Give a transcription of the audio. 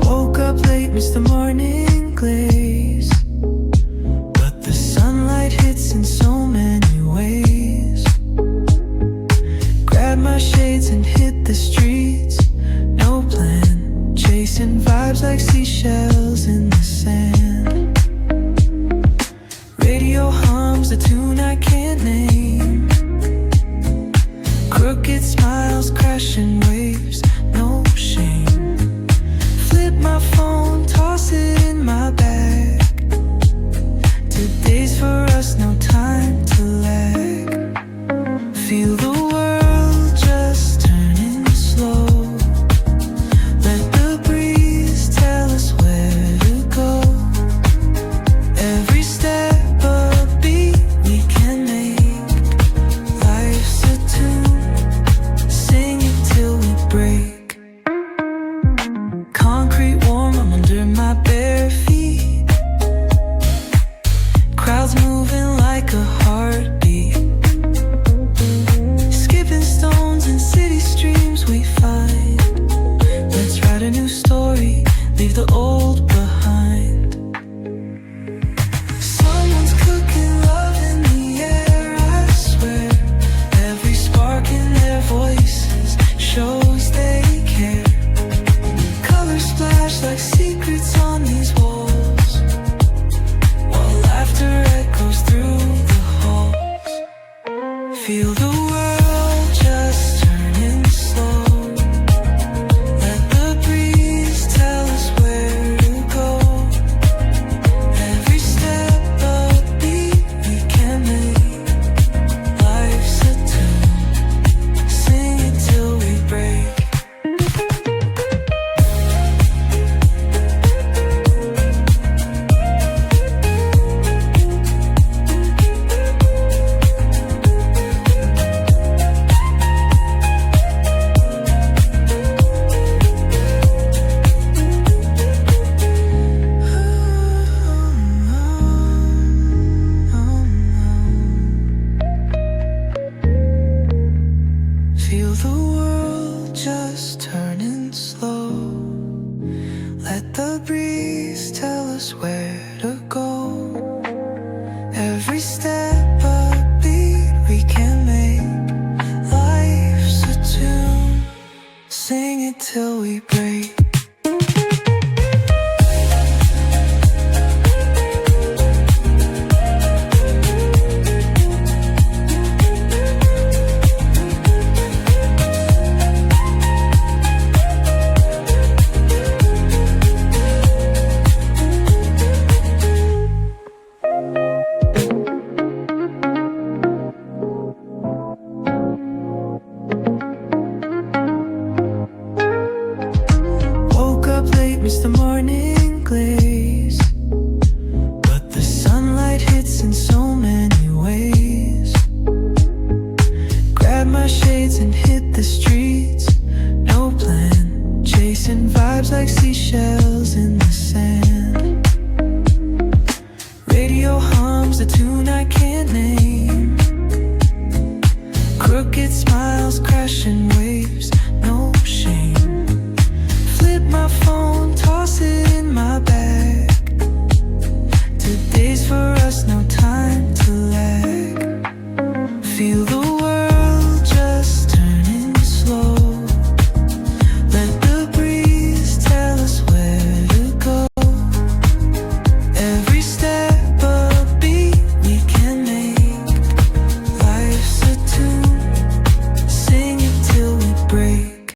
Woke up late, missed the morning glaze, but the sunlight hits in so many ways. Grab my shades and hit the streets, no plan, chasing vibes like seashells in the sand. Radio hums a tune I can't name, crooked smiles, crashing waves, no shame. Flip my phone, toss it in my bag. Today's for us, no time to lag. Feel the world just turning slow. Let the breeze tell us where to go. Every step a beat we can make. Life's a tune, sing it till we break. Concrete warm, I'm under my bare feet. Crowds moving like a heartbeat. Skipping stones in city streams we find. Let's write a new story, leave the old behind. Someone's cooking love in the air, I swear. Every spark in their voices shows they care. Colors splash like secrets on these walls, while laughter echoes through the halls. Feel the world just turning slow. Let the breeze tell us where to go. Every step a beat we can make. Life's a tune, sing it till we break. Feel the world just turning slow. Let the breeze tell us where to go. Every step a beat we can make. Life's a tune, sing it till we break. Woke up late, missed the morning